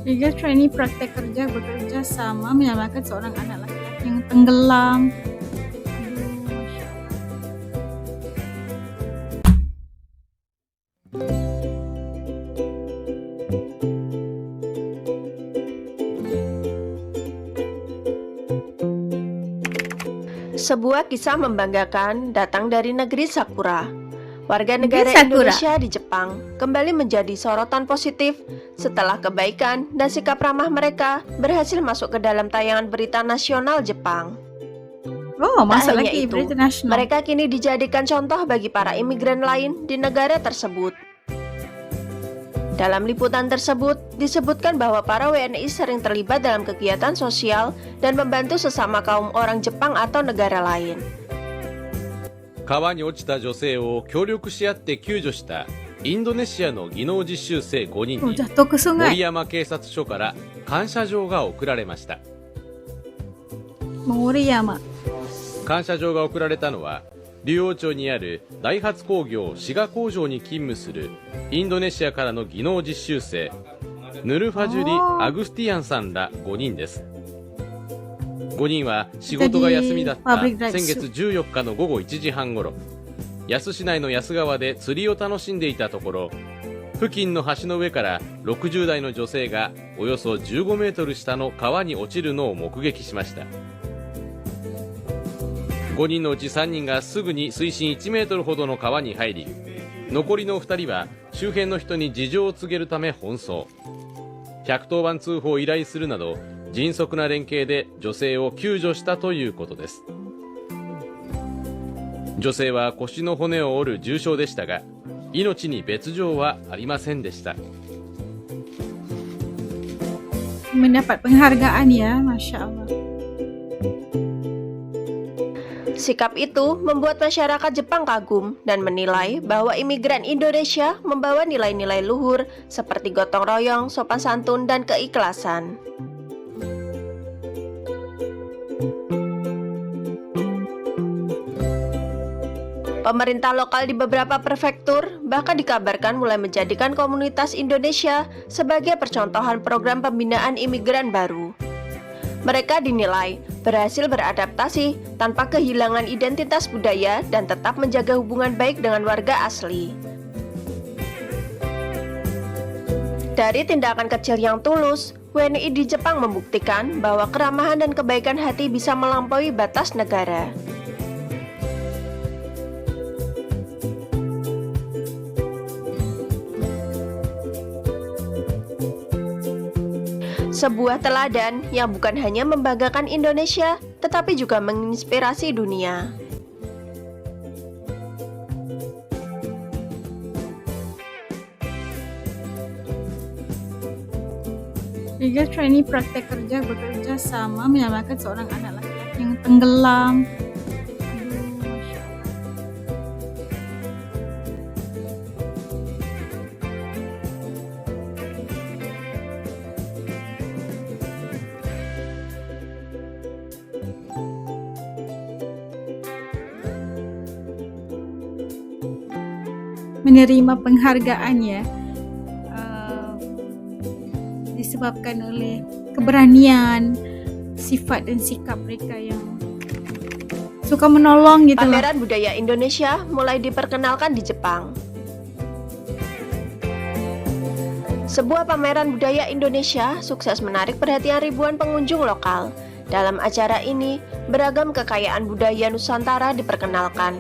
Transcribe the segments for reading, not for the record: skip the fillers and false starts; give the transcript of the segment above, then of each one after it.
Liga ini praktek kerja bekerja sama menyelamatkan seorang anak laki-laki yang tenggelam. Aduh, Masya Allah. Sebuah kisah membanggakan datang dari negeri Sakura. Warga negara Sakura. Indonesia di Jepang kembali menjadi sorotan positif setelah kebaikan dan sikap ramah mereka berhasil masuk ke dalam tayangan berita nasional Jepang. Oh, Tak masuk hanya lagi itu, berita nasional. mereka kini dijadikan contoh bagi para imigran lain di negara tersebut. Dalam liputan tersebut, disebutkan bahwa para WNI sering terlibat dalam kegiatan sosial dan membantu sesama kaum orang Jepang atau negara lain. 川に落ちた女性を協力し合って救助したインドネシアの技能実習生5人 Oh, に jatuh ke 森 sungai. 山警察署から感謝状が贈られました。 Moriyama. 感謝状が贈られたのは竜王町にあるダイハツ工業滋賀工場に勤務するインドネシアからの技能実習生ヌルファジュリ・アグスティアンさんら5人です。5人は仕事が休みだった先月14日の午後1時半ごろ、安市内の安川で釣りを楽しんでいたところ、付近の橋の上から60代の女性がおよそ15メートル下の川に落ちるのを目撃しました。5人のうち3人がすぐに水深1メートルほどの川に入り、残りの2人は周辺の人に事情を告げるため奔走。110番通報を依頼するなど迅速な連携で女性を救助したということです。女性は腰の骨を折る重傷でしたが、命に別状はありませんでした。 Mendapat penghargaan ya, Masya Allah. Sikap itu membuat masyarakat Jepang kagum dan menilai bahwa imigran Indonesia membawa nilai-nilai luhur seperti gotong royong, sopan santun, dan keikhlasan. Pemerintah lokal di beberapa prefektur bahkan dikabarkan mulai menjadikan komunitas Indonesia sebagai percontohan program pembinaan imigran baru. Mereka dinilai berhasil beradaptasi tanpa kehilangan identitas budaya dan tetap menjaga hubungan baik dengan warga asli. Dari tindakan kecil yang tulus, WNI di Jepang membuktikan bahwa keramahan dan kebaikan hati bisa melampaui batas negara. Sebuah teladan yang bukan hanya membanggakan Indonesia, tetapi juga menginspirasi dunia. Liga ini praktek kerja bekerja sama menyelamatkan seorang anak laki-laki yang tenggelam. Aduh, Masya Allah. Menerima penghargaan ya, disebabkan oleh keberanian, sifat dan sikap mereka yang suka menolong gitu loh. Pameran budaya Indonesia mulai diperkenalkan di Jepang. Sebuah pameran budaya Indonesia sukses menarik perhatian ribuan pengunjung lokal. Dalam acara ini, beragam kekayaan budaya Nusantara diperkenalkan.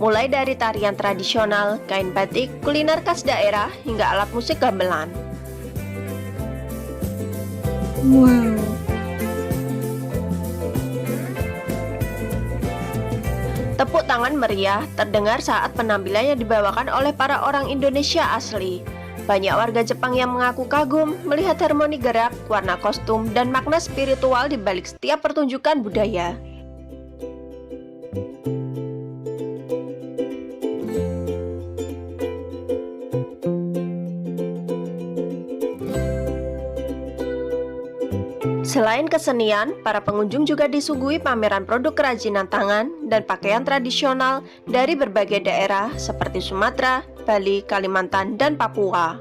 Mulai dari tarian tradisional, kain batik, kuliner khas daerah, hingga alat musik gamelan. Wow. Tepuk tangan meriah terdengar saat penampilan yang dibawakan oleh para orang Indonesia asli. Banyak warga Jepang yang mengaku kagum melihat harmoni gerak, warna kostum, dan makna spiritual di balik setiap pertunjukan budaya. Selain kesenian, para pengunjung juga disuguhi pameran produk kerajinan tangan dan pakaian tradisional dari berbagai daerah seperti Sumatera, Bali, Kalimantan, dan Papua.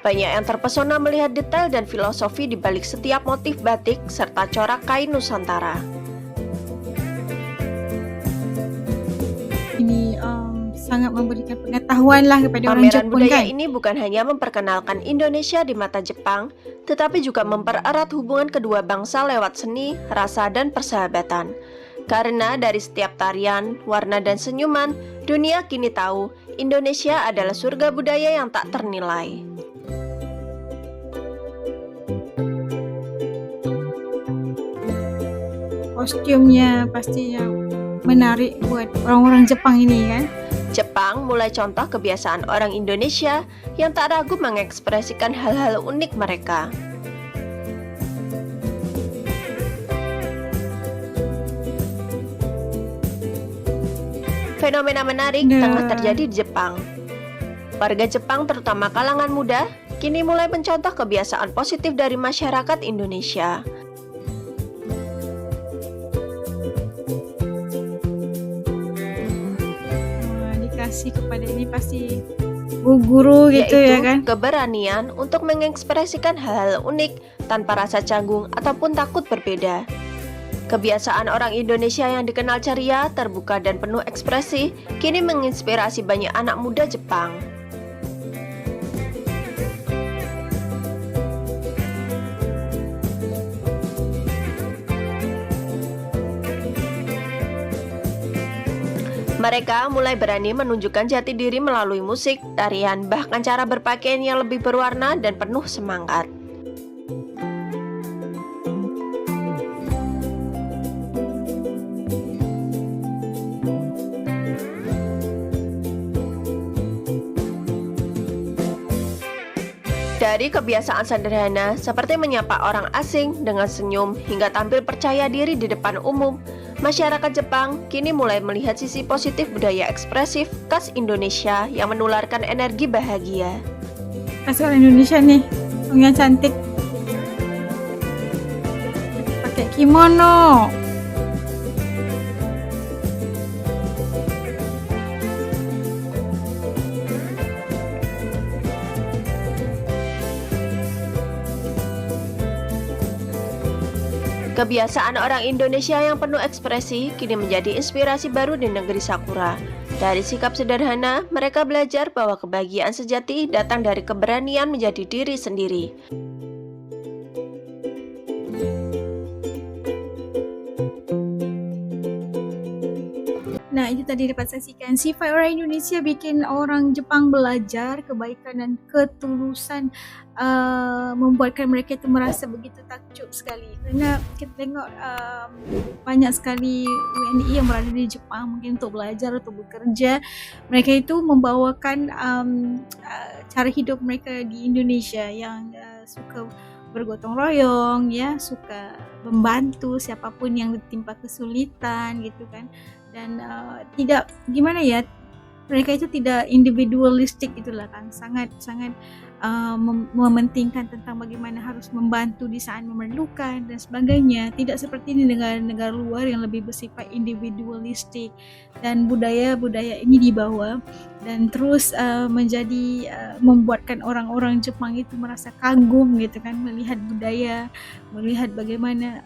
Banyak yang terpesona melihat detail dan filosofi di balik setiap motif batik serta corak kain Nusantara. Ini sangat memberikan pengetahuan lah kepada orang Pameran Jepun budaya kan. ini bukan hanya memperkenalkan Indonesia di mata Jepang, tetapi juga mempererat hubungan kedua bangsa lewat seni, rasa, dan persahabatan. Karena dari setiap tarian, warna, dan senyuman, dunia kini tahu Indonesia adalah surga budaya yang tak ternilai. Kostumnya pastinya menarik buat orang-orang Jepang ini kan. Jepang mulai contoh kebiasaan orang Indonesia yang tak ragu mengekspresikan hal-hal unik mereka. Fenomena menarik tengah terjadi di Jepang. Warga Jepang, terutama kalangan muda, kini mulai mencontoh kebiasaan positif dari masyarakat Indonesia. Dikasih kepada ini pasti guru gitu Yaitu ya kan. keberanian untuk mengekspresikan hal-hal unik tanpa rasa canggung ataupun takut berbeda. Kebiasaan orang Indonesia yang dikenal ceria, terbuka, dan penuh ekspresi kini menginspirasi banyak anak muda Jepang. Mereka mulai berani menunjukkan jati diri melalui musik, tarian, bahkan cara berpakaian yang lebih berwarna dan penuh semangat. Dari kebiasaan sederhana seperti menyapa orang asing dengan senyum hingga tampil percaya diri di depan umum, masyarakat Jepang kini mulai melihat sisi positif budaya ekspresif khas Indonesia yang menularkan energi bahagia. Khas orang Indonesia nih, yang cantik. Pakai kimono. Kebiasaan orang Indonesia yang penuh ekspresi kini menjadi inspirasi baru di negeri Sakura. Dari sikap sederhana, mereka belajar bahwa kebahagiaan sejati datang dari keberanian menjadi diri sendiri. Nah, itu tadi dapat saksikan sifat orang Indonesia bikin orang Jepang belajar kebaikan dan ketulusan, membuatkan mereka itu merasa begitu takjub sekali. Karena kita tengok banyak sekali WNI yang berada di Jepang mungkin untuk belajar atau bekerja. Mereka itu membawakan cara hidup mereka di Indonesia yang suka bergotong royong, ya, suka membantu siapapun yang ditimpa kesulitan gitu kan. Dan tidak gimana ya, mereka itu tidak individualistik itulah kan, sangat mementingkan tentang bagaimana harus membantu di saat memerlukan dan sebagainya. Tidak seperti di negara-negara luar yang lebih bersifat individualistik, dan budaya ini dibawa dan terus menjadi membuatkan orang-orang Jepang itu merasa kagum gitu kan, melihat budaya, melihat bagaimana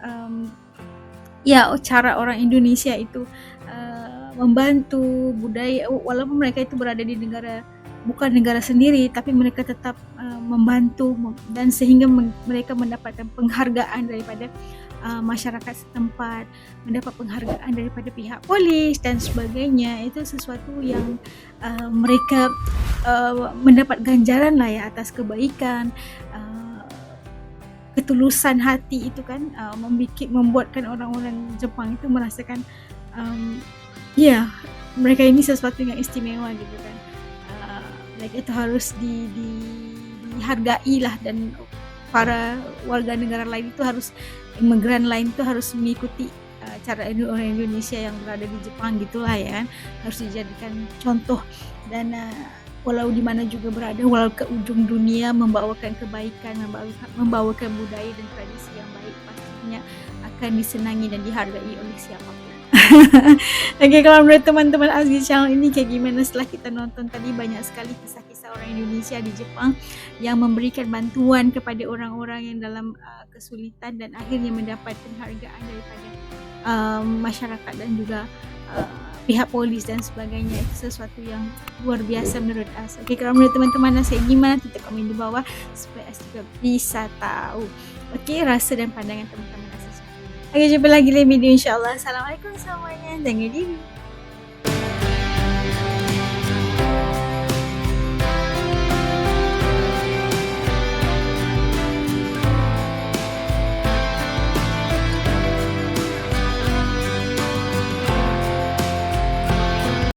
cara orang Indonesia itu membantu budaya, walaupun mereka itu berada di bukan negara sendiri, tapi mereka tetap membantu, dan sehingga mereka mendapatkan penghargaan daripada masyarakat setempat, mendapat penghargaan daripada pihak polis dan sebagainya. Itu sesuatu yang mereka mendapat ganjaran lah ya atas kebaikan, ketulusan hati itu kan, membuatkan orang-orang Jepang itu merasakan mereka ini sesuatu yang istimewa gitu kan. Mereka itu harus dihargai lah, dan para warga negara lain itu harus, imigran lain itu harus mengikuti cara orang Indonesia yang berada di Jepang gitulah ya kan, harus dijadikan contoh. Dan walau di mana juga berada, walau ke ujung dunia, membawakan kebaikan, membawakan budaya dan tradisi yang baik, pastinya akan disenangi dan dihargai oleh siapapun. Okey, kalau menurut teman-teman Azgi channel ini kayak gimana setelah kita nonton tadi? Banyak sekali kisah-kisah orang Indonesia di Jepang yang memberikan bantuan kepada orang-orang yang dalam kesulitan dan akhirnya mendapat penghargaan daripada masyarakat dan juga pihak polis dan sebagainya. Itu sesuatu yang luar biasa menurut As. Okey, kalau menurut teman-teman As gimana? Tutup komen di bawah supaya As juga bisa tahu. Okey, rasa dan pandangan teman-teman As. Okey, jumpa lagi dalam video insya-Allah. Assalamualaikum semuanya. Jaga diri.